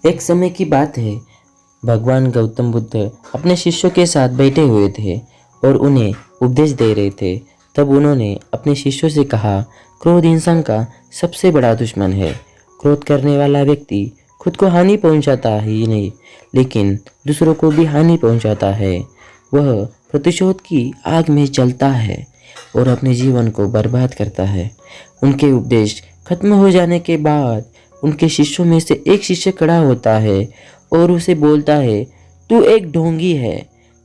एक समय की बात है, भगवान गौतम बुद्ध अपने शिष्यों के साथ बैठे हुए थे और उन्हें उपदेश दे रहे थे। तब उन्होंने अपने शिष्यों से कहा, क्रोध इंसान का सबसे बड़ा दुश्मन है। क्रोध करने वाला व्यक्ति खुद को हानि पहुंचाता ही नहीं, लेकिन दूसरों को भी हानि पहुंचाता है। वह प्रतिशोध की आग में जलता है और अपने जीवन को बर्बाद करता है। उनके उपदेश खत्म हो जाने के बाद उनके शिष्यों में से एक शिष्य खड़ा होता है और उसे बोलता है, तू एक ढोंगी है।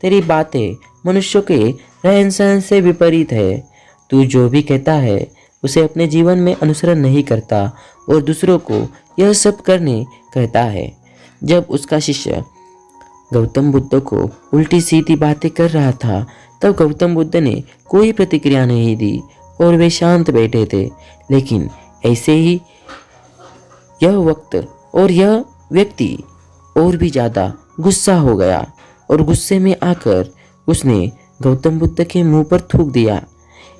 तेरी बातें मनुष्यों के रहन सहन से विपरीत है। तू जो भी कहता है उसे अपने जीवन में अनुसरण नहीं करता और दूसरों को यह सब करने कहता है। जब उसका शिष्य गौतम बुद्ध को उल्टी सीधी बातें कर रहा था, तब गौतम बुद्ध ने कोई प्रतिक्रिया नहीं दी और वे शांत बैठे थे। लेकिन ऐसे ही यह वक्त और यह व्यक्ति और भी ज़्यादा गुस्सा हो गया और गुस्से में आकर उसने गौतम बुद्ध के मुंह पर थूक दिया।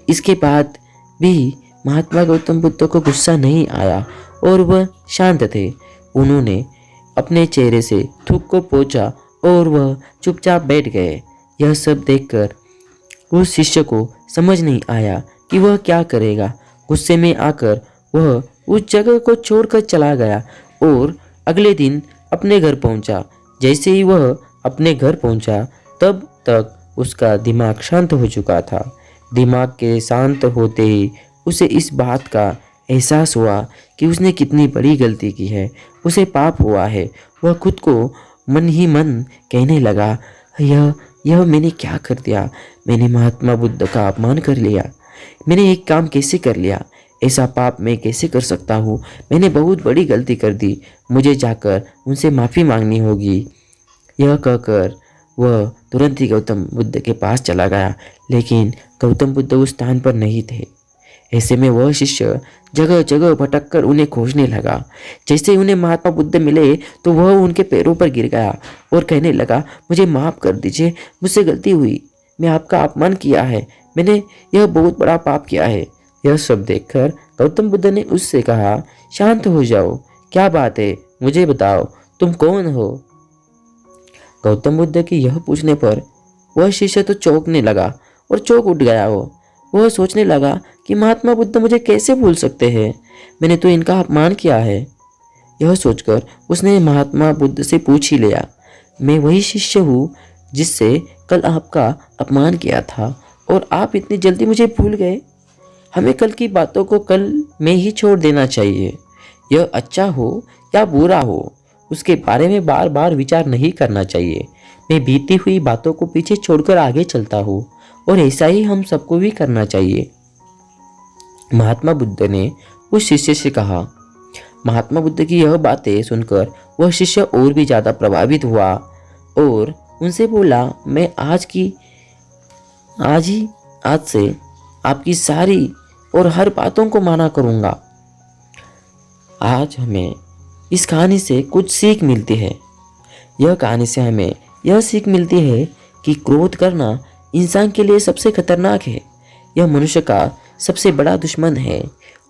इसके बाद भी महात्मा गौतम बुद्ध को गुस्सा नहीं आया और वह शांत थे। उन्होंने अपने चेहरे से थूक को पोंछा और वह चुपचाप बैठ गए। यह सब देखकर उस शिष्य को समझ नहीं आया कि वह क्या करेगा। गुस्से में आकर वह उस जगह को छोड़कर चला गया और अगले दिन अपने घर पहुंचा। जैसे ही वह अपने घर पहुंचा, तब तक उसका दिमाग शांत हो चुका था। दिमाग के शांत होते ही उसे इस बात का एहसास हुआ कि उसने कितनी बड़ी गलती की है, उसे पाप हुआ है। वह खुद को मन ही मन कहने लगा, यह मैंने क्या कर दिया? मैंने महात्मा बुद्ध का अपमान कर लिया। मैंने एक काम कैसे कर लिया? ऐसा पाप मैं कैसे कर सकता हूँ? मैंने बहुत बड़ी गलती कर दी। मुझे जाकर उनसे माफ़ी मांगनी होगी। यह कहकर वह तुरंत ही गौतम बुद्ध के पास चला गया, लेकिन गौतम बुद्ध उस स्थान पर नहीं थे। ऐसे में वह शिष्य जगह जगह भटक कर उन्हें खोजने लगा। जैसे ही उन्हें महात्मा बुद्ध मिले तो वह उनके पैरों पर गिर गया और कहने लगा, मुझे माफ़ कर दीजिए, मुझसे गलती हुई। मैं आपका अपमान किया है। मैंने यह बहुत बड़ा पाप किया है। यह सब देखकर गौतम बुद्ध ने उससे कहा, शांत हो जाओ, क्या बात है, मुझे बताओ, तुम कौन हो? गौतम बुद्ध की यह पूछने पर वह शिष्य तो चौंकने लगा और चौंक उठ गया। वह सोचने लगा कि महात्मा बुद्ध मुझे कैसे भूल सकते हैं? मैंने तो इनका अपमान किया है। यह सोचकर उसने महात्मा बुद्ध से पूछ ही लिया, मैं वही शिष्य हूँ जिससे कल आपका अपमान किया था और आप इतनी जल्दी मुझे भूल गए। हमें कल की बातों को कल में ही छोड़ देना चाहिए। यह अच्छा हो या बुरा हो, उसके बारे में बार बार विचार नहीं करना चाहिए। मैं बीती हुई बातों को पीछे छोड़कर आगे चलता हूँ और ऐसा ही हम सबको भी करना चाहिए। महात्मा बुद्ध ने उस शिष्य से कहा। महात्मा बुद्ध की यह बातें सुनकर वह शिष्य और भी ज़्यादा प्रभावित हुआ और उनसे बोला, मैं आज से आपकी सारी और हर बातों को माना करूँगा। आज हमें इस कहानी से कुछ सीख मिलती है। यह कहानी से हमें यह सीख मिलती है कि क्रोध करना इंसान के लिए सबसे खतरनाक है। यह मनुष्य का सबसे बड़ा दुश्मन है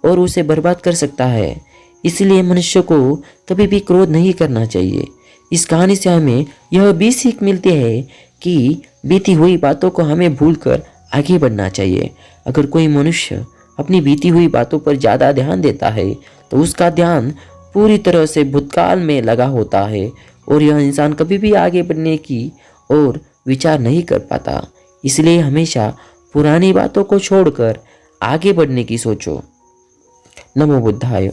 और उसे बर्बाद कर सकता है। इसलिए मनुष्य को कभी भी क्रोध नहीं करना चाहिए। इस कहानी से हमें यह भी सीख मिलती है कि बीती हुई बातों को हमें भूलकर आगे बढ़ना चाहिए। अगर कोई मनुष्य अपनी बीती हुई बातों पर ज़्यादा ध्यान देता है तो उसका ध्यान पूरी तरह से भूतकाल में लगा होता है और यह इंसान कभी भी आगे बढ़ने की और विचार नहीं कर पाता। इसलिए हमेशा पुरानी बातों को छोड़कर आगे बढ़ने की सोचो। नमो बुद्धाय।